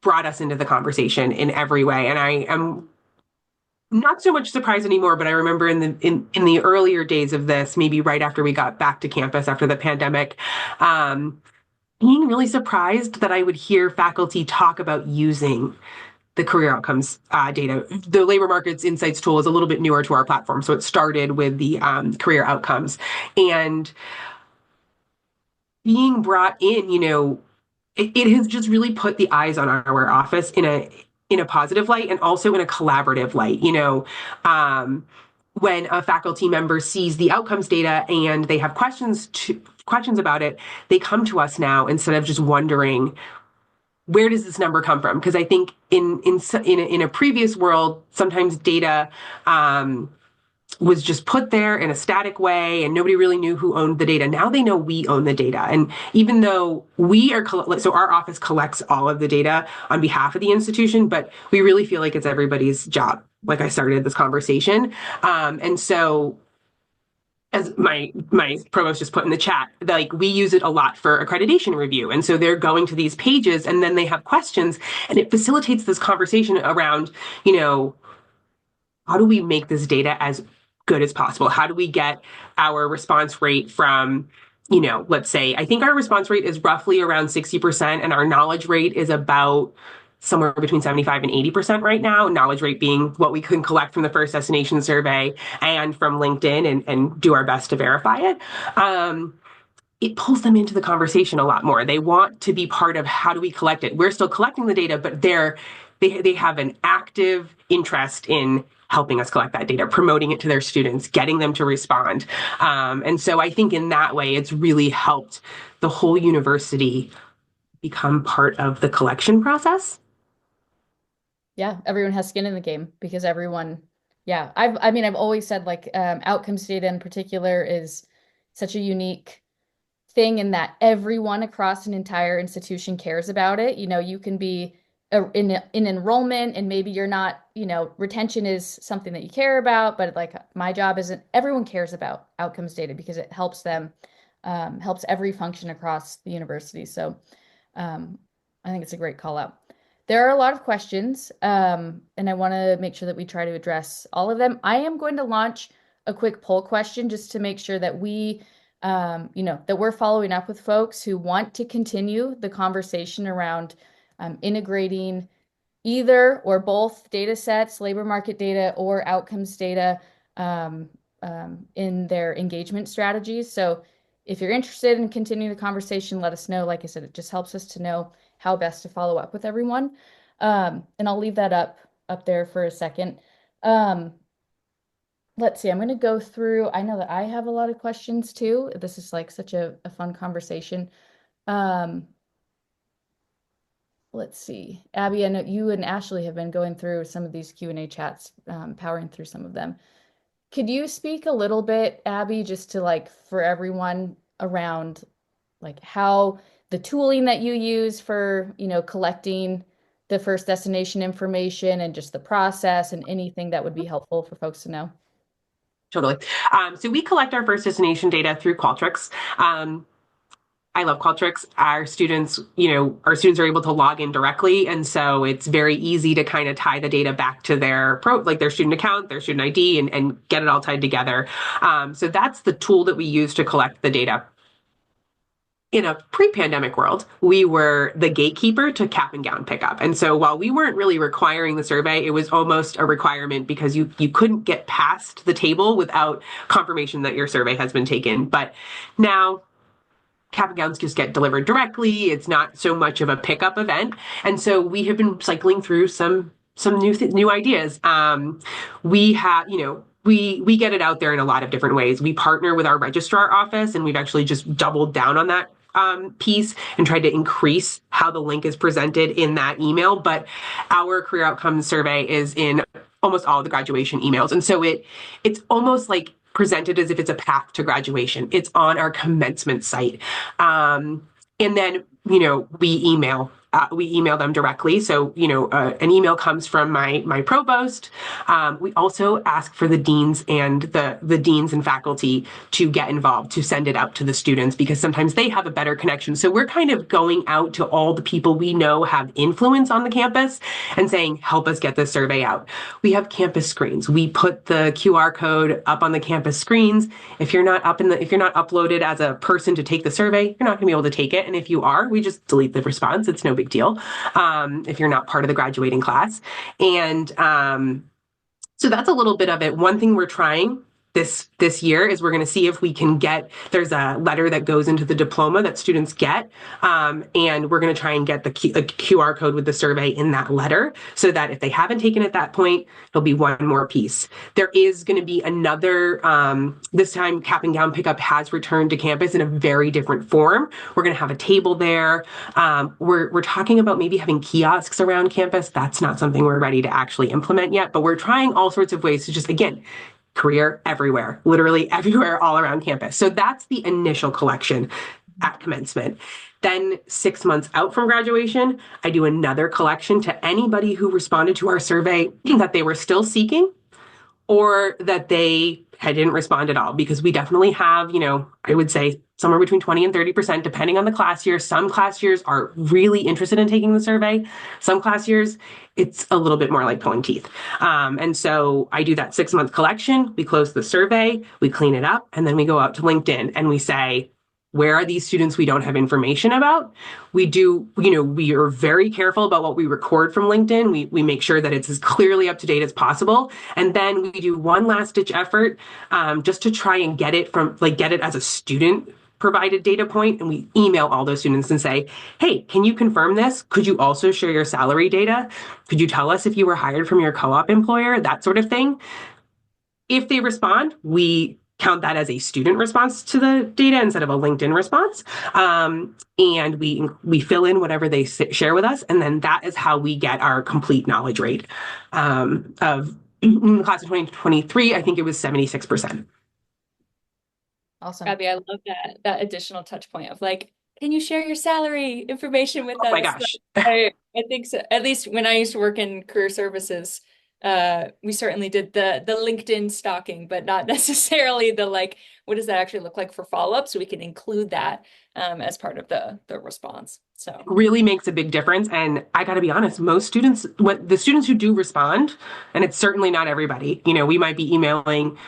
brought us into the conversation in every way. And I am not so much surprised anymore, but I remember in the earlier days of this, maybe right after we got back to campus after the pandemic, being really surprised that I would hear faculty talk about using the career outcomes data. The labor markets insights tool is a little bit newer to our platform, so it started with the career outcomes, and being brought in, it has just really put the eyes on our office in a positive light and also in a collaborative light. When a faculty member sees the outcomes data and they have questions about it, they come to us now instead of just wondering where does this number come from? Because I think in a previous world, sometimes data was just put there in a static way and nobody really knew who owned the data. Now they know we own the data. And even though so our office collects all of the data on behalf of the institution, but we really feel like it's everybody's job. Like I started this conversation. And so as my provost just put in the chat, like we use it a lot for accreditation review. And so they're going to these pages and then they have questions and it facilitates this conversation around, how do we make this data as good as possible? How do we get our response rate from, let's say, I think our response rate is roughly around 60% and our knowledge rate is about somewhere between 75 and 80% right now. Knowledge rate being what we can collect from the first destination survey and from LinkedIn and do our best to verify it. It pulls them into the conversation a lot more. They want to be part of how do we collect it. We're still collecting the data, but they have an active interest in helping us collect that data, promoting it to their students, getting them to respond. And so I think in that way, it's really helped the whole university become part of the collection process. Yeah, everyone has skin in the game because everyone, yeah, I've always said like outcomes data in particular is such a unique thing in that everyone across an entire institution cares about it. You can be in enrollment and maybe you're not, retention is something that you care about, but like my job isn't, everyone cares about outcomes data because it helps them, helps every function across the university. So I think it's a great call out. There are a lot of questions, and I want to make sure that we try to address all of them. I am going to launch a quick poll question just to make sure that that we're following up with folks who want to continue the conversation around integrating either or both data sets, labor market data or outcomes data in their engagement strategies. So if you're interested in continuing the conversation, let us know. Like I said, it just helps us to know how best to follow up with everyone. And I'll leave that up there for a second. Let's see, I'm going to go through. I know that I have a lot of questions too. This is like such a fun conversation. Let's see. Abby, I know you and Ashley have been going through some of these Q&A chats, powering through some of them. Could you speak a little bit, Abby, just to like for everyone around like how the tooling that you use for, collecting the first destination information and just the process and anything that would be helpful for folks to know? Totally. So we collect our first destination data through Qualtrics. I love Qualtrics. Our students are able to log in directly. And so it's very easy to kind of tie the data back to their their student account, their student ID, and get it all tied together. So that's the tool that we use to collect the data. In a pre-pandemic world, we were the gatekeeper to cap and gown pickup. And so while we weren't really requiring the survey, it was almost a requirement because you couldn't get past the table without confirmation that your survey has been taken. But now cap and gowns just get delivered directly. It's not so much of a pickup event. And so we have been cycling through some new ideas. We have, we get it out there in a lot of different ways. We partner with our registrar office, and we've actually just doubled down on that piece and tried to increase how the link is presented in that email. But our career outcomes survey is in almost all of the graduation emails. And so it's almost like presented as if it's a path to graduation. It's on our commencement site. And then, we email we email them directly. So, an email comes from my provost. We also ask for the deans and the deans and faculty to get involved, to send it out to the students, because sometimes they have a better connection. So we're kind of going out to all the people we know have influence on the campus and saying, help us get this survey out. We have campus screens. We put the QR code up on the campus screens. If you're not uploaded as a person to take the survey, you're not going to be able to take it. And if you are, we just delete the response. It's no big deal if you're not part of the graduating class. And so that's a little bit of it. One thing we're trying this year is we're going to see if we can there's a letter that goes into the diploma that students get, and we're going to try and get a QR code with the survey in that letter, so that if they haven't taken it at that point, there'll be one more piece. There is going to be another, this time Cap and Gown Pickup has returned to campus in a very different form. We're going to have a table there. We're talking about maybe having kiosks around campus. That's not something we're ready to actually implement yet, but we're trying all sorts of ways to just, again, career everywhere, literally everywhere, all around campus. So that's the initial collection at commencement. Then 6 months out from graduation, I do another collection to anybody who responded to our survey that they were still seeking, or that they didn't respond at all, because we definitely have, I would say somewhere between 20 and 30%, depending on the class year. Some class years are really interested in taking the survey. Some class years, it's a little bit more like pulling teeth. And so I do that 6-month collection. We close the survey, we clean it up, and then we go out to LinkedIn and we say, where are these students we don't have information about? We are very careful about what we record from LinkedIn. We make sure that it's as clearly up to date as possible. And then we do one last ditch effort just to try and get it as a student provided data point. And we email all those students and say, hey, can you confirm this? Could you also share your salary data? Could you tell us if you were hired from your co-op employer? That sort of thing. If they respond, we count that as a student response to the data instead of a LinkedIn response. And we fill in whatever they share with us. And then that is how we get our complete knowledge rate of in the class of 2023, I think it was 76%. Awesome. Abby, I love that additional touch point of like, can you share your salary information with us? Oh my gosh. I think so. At least when I used to work in career services, we certainly did the LinkedIn stalking, but not necessarily the what does that actually look like for follow-up? So we can include that as part of the response. So really makes a big difference. And I got to be honest, most students, the students who do respond, and it's certainly not everybody, we might be emailing.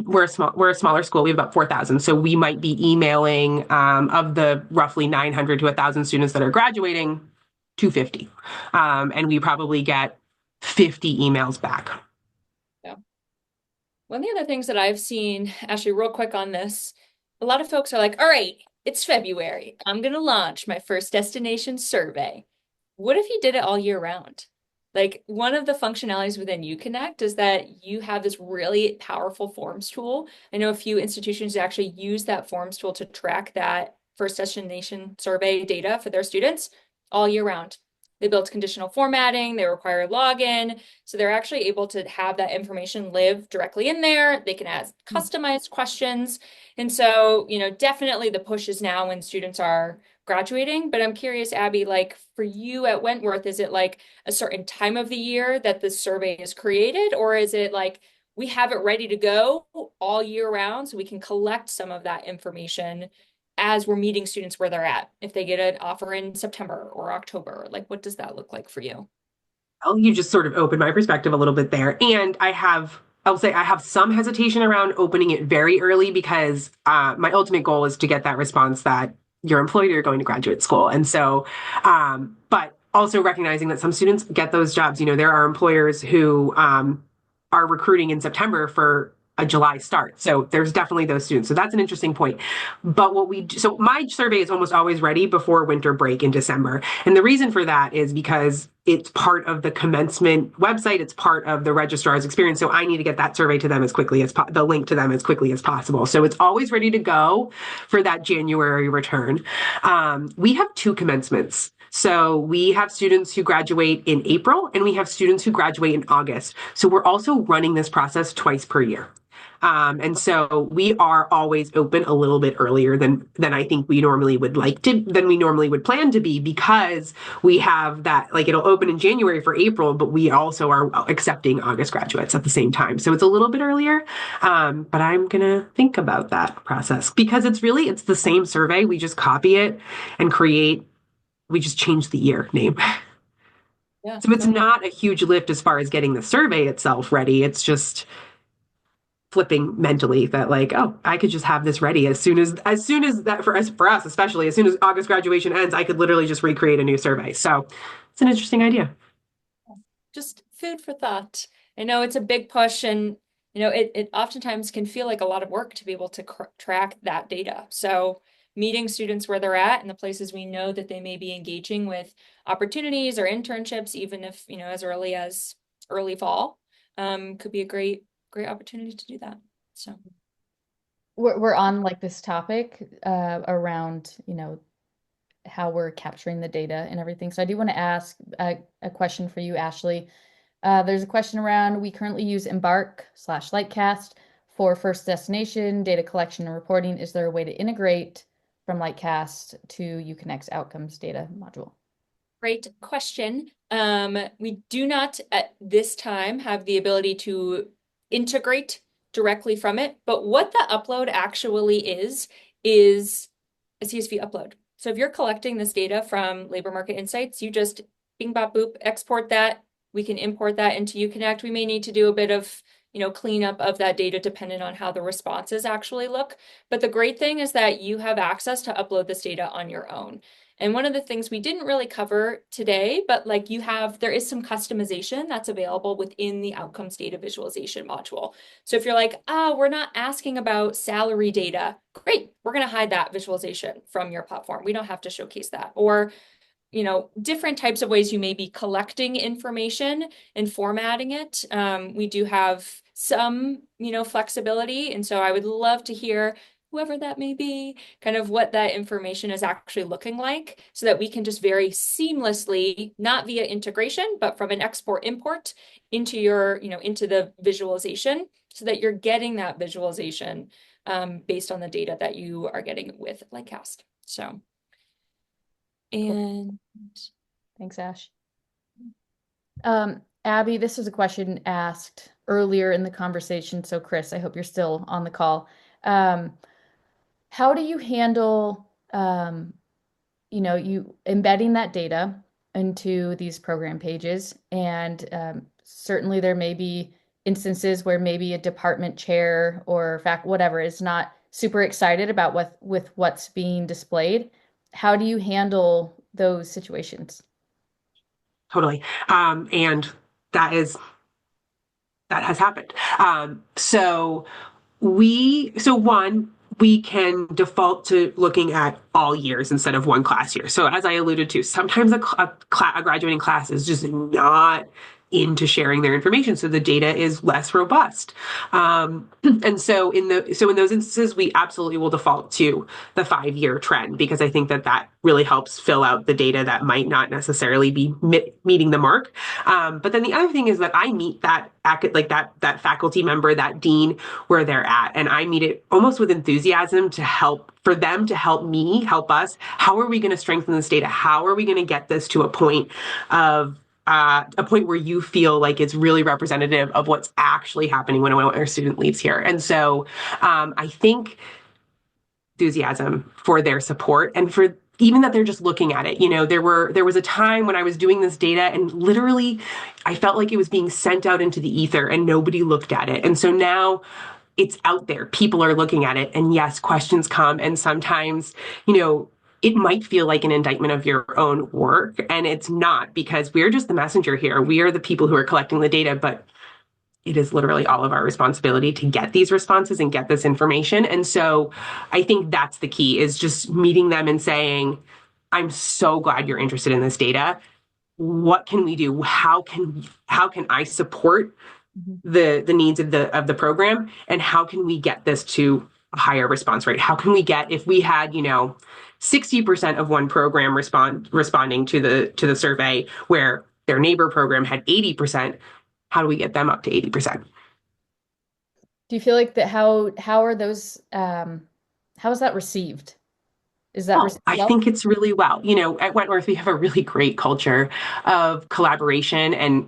We're a smaller school. We have about 4,000. So we might be emailing of the roughly 900 to 1,000 students that are graduating, 250. And we probably get 50 emails back. Yeah. One of the other things that I've seen, actually real quick on this, a lot of folks are like, all right, it's February. I'm going to launch my first destination survey. What if you did it all year round? Like one of the functionalities within UConnect is that you have this really powerful forms tool. I know a few institutions actually use that forms tool to track that first destination survey data for their students all year round. They built conditional formatting, they require login. So they're actually able to have that information live directly in there. They can ask customized questions. And so, definitely the push is now when students are graduating. But I'm curious, Abby, for you at Wentworth, is it like a certain time of the year that the survey is created? Or is it like we have it ready to go all year round so we can collect some of that information as we're meeting students where they're at, if they get an offer in September or October? What does that look like for you? Well, you just sort of opened my perspective a little bit there. And I'll say I have some hesitation around opening it very early, because my ultimate goal is to get that response that you're employed or you're going to graduate school. And so, but also recognizing that some students get those jobs. There are employers who are recruiting in September for a July start. So there's definitely those students. So that's an interesting point. But so my survey is almost always ready before winter break in December. And the reason for that is because it's part of the commencement website. It's part of the registrar's experience. So I need to get that survey to them as quickly as the link to them as quickly as possible. So it's always ready to go for that January return. We have 2 commencements. So we have students who graduate in April and we have students who graduate in August. So we're also running this process twice per year. And so we are always open a little bit earlier than I think we normally would than we normally would plan to be, because we have that, like, it'll open in January for April, but we also are accepting August graduates at the same time. So it's a little bit earlier. But I'm gonna think about that process, because it's the same survey. We just copy it and we just change the year name. Yeah, So it's totally. not a huge lift as far as getting the survey itself ready. It's just flipping mentally that, like, oh, I could just have this ready as soon as that, for us especially, as soon as August graduation ends, I could literally just recreate a new survey. So it's an interesting idea. Just food for thought. I know it's a big push, and it oftentimes can feel like a lot of work to be able to track that data. So meeting students where they're at and the places we know that they may be engaging with opportunities or internships, even if, as early as early fall, could be a great opportunity to do that. So We're on like this topic around, how we're capturing the data and everything. So I do want to ask a question for you, Ashley. There's a question around, we currently use Embark/Lightcast for first destination, data collection and reporting. Is there a way to integrate from Lightcast to Uconnect's outcomes data module? great question. We do not at this time have the ability to integrate directly from it, but what the upload actually is a CSV upload. So if you're collecting this data from Labor Market Insights, you just bing bop boop, export that. We can import that into Uconnect. We may need to do a bit of cleanup of that data depending on how the responses actually look. But the great thing is that you have access to upload this data on your own. And one of the things we didn't really cover today, but like there is some customization that's available within the outcomes data visualization module. So if you're like, we're not asking about salary data, great, we're going to hide that visualization from your platform. We don't have to showcase that. Or different types of ways you may be collecting information and formatting it. We do have some, flexibility. And so I would love to hear, whoever that may be, kind of what that information is actually looking like, so that we can just very seamlessly, not via integration, but from an export import into into the visualization, so that you're getting that visualization based on the data that you are getting with Lightcast. So, Cool. and Thanks, Ash. Abby, this was a question asked earlier in the conversation. So, Chris, I hope you're still on the call. How do you handle, you embedding that data into these program pages? And certainly there may be instances where maybe a department chair or fact, whatever, is not super excited about with what's being displayed. How do you handle those situations? Totally. And that is that has happened. So one, we can default to looking at all years instead of one class year. So as I alluded to, sometimes a graduating class is just not into sharing their information, so the data is less robust. And so in those instances, we absolutely will default to the 5 year trend, because I think that really helps fill out the data that might not necessarily be meeting the mark. But then the other thing is that I meet that faculty member, that dean, where they're at, and I meet it almost with enthusiasm for them to help us. How are we going to strengthen this data? How are we going to get this to a point where you feel like it's really representative of what's actually happening when our student leaves here? And so I think enthusiasm for their support, and for even that they're just looking at it. There was a time when I was doing this data, and literally I felt like it was being sent out into the ether and nobody looked at it. And so now it's out there. People are looking at it, and yes, questions come, and sometimes, it might feel like an indictment of your own work, and it's not, because we're just the messenger here. We are the people who are collecting the data, but it is literally all of our responsibility to get these responses and get this information. And so I think that's the key, is just meeting them and saying, I'm so glad you're interested in this data. What can we do? How can I support the needs of the program, and how can we get this to a higher response rate? How can we get, if we had 60% of one program responding to the survey, where their neighbor program had 80%, how do we get them up to 80%? Do you feel like that how are those how is that received? Is that Oh, received I well? think it's really well. At Wentworth, we have a really great culture of collaboration and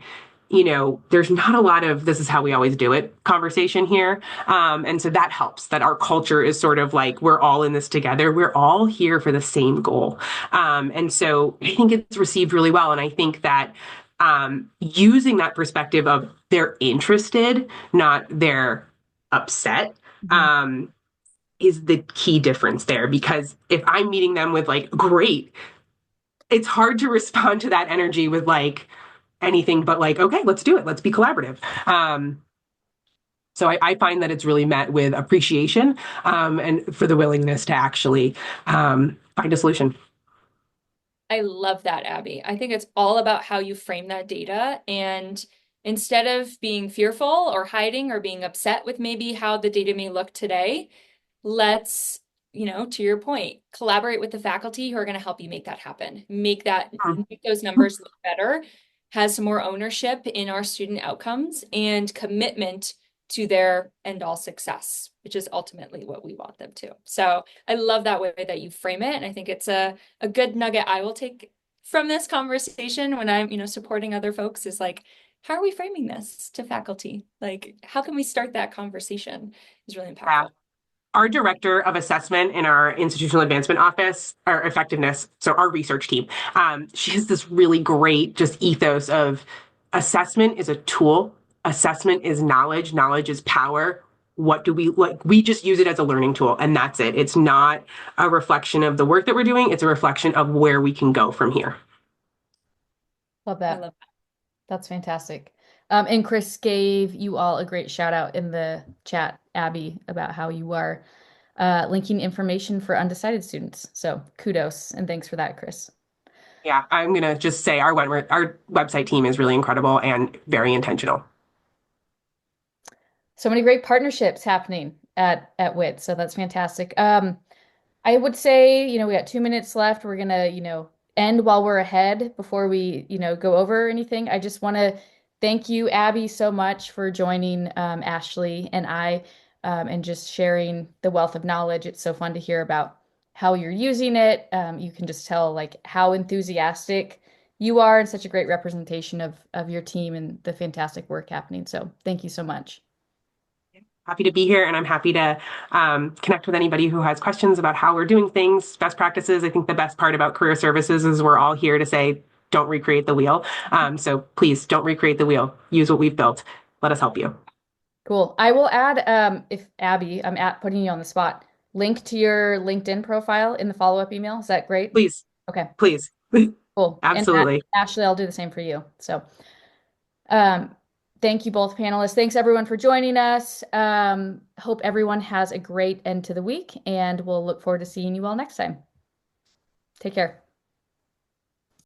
there's not a lot of this is how we always do it conversation here. And so that helps that our culture is sort of like we're all in this together. We're all here for the same goal. And so I think it's received really well. And I think that using that perspective of they're interested, not they're upset. Mhm. Um, is the key difference there because if I'm meeting them with like great, it's hard to respond to that energy with like anything but like okay, let's do it, let's be collaborative. So I find that it's really met with appreciation and for the willingness to actually find a solution. I love that, Abby. I think it's all about how you frame that data. And instead of being fearful or hiding or being upset with maybe how the data may look today, let's, to your point, collaborate with the faculty who are going to help you make that happen. Make those numbers look better, has some more ownership in our student outcomes and commitment to their end all success, which is ultimately what we want them to. So I love that way that you frame it. And I think it's a good nugget I will take from this conversation when I'm, supporting other folks is like, how are we framing this to faculty? Like, how can we start that conversation is really Yeah. impactful. Our director of assessment in our institutional advancement office, our effectiveness, so our research team, she has this really great just ethos of assessment is a tool, assessment is knowledge, knowledge is power. What do we like? We just use it as a learning tool, and that's it. It's not a reflection of the work that we're doing, it's a reflection of where we can go from here. Love I that. love That's fantastic. And Chris gave you all a great shout out in the chat, Abby, about how you are linking information for undecided students. So kudos and thanks for that, Chris. Yeah, I'm gonna just say our website team is really incredible and very intentional. So many great partnerships happening at WIT. So that's fantastic. I would say, we got 2 minutes left. We're gonna, end while we're ahead before we, go over anything. I just want to thank you, Abby, so much for joining Ashley and I and just sharing the wealth of knowledge. It's so fun to hear about how you're using it. You can just tell like how enthusiastic you are and such a great representation of your team and the fantastic work happening. So thank you so much. Happy to be here, and I'm happy to connect with anybody who has questions about how we're doing things, best practices. I think the best part about career services is we're all here to say, don't recreate the wheel. So please don't recreate the wheel. Use what we've built. Let us help you. Cool. I will add, if Abby, I'm at putting you on the spot, link to your LinkedIn profile in the follow-up email. Is that great? Please, Okay, please. cool. And Absolutely. Ashley, I'll do the same for you. So, um, thank you both panelists. Thanks everyone for joining us. Hope everyone has a great end to the week, and we'll look forward to seeing you all next time. Take care.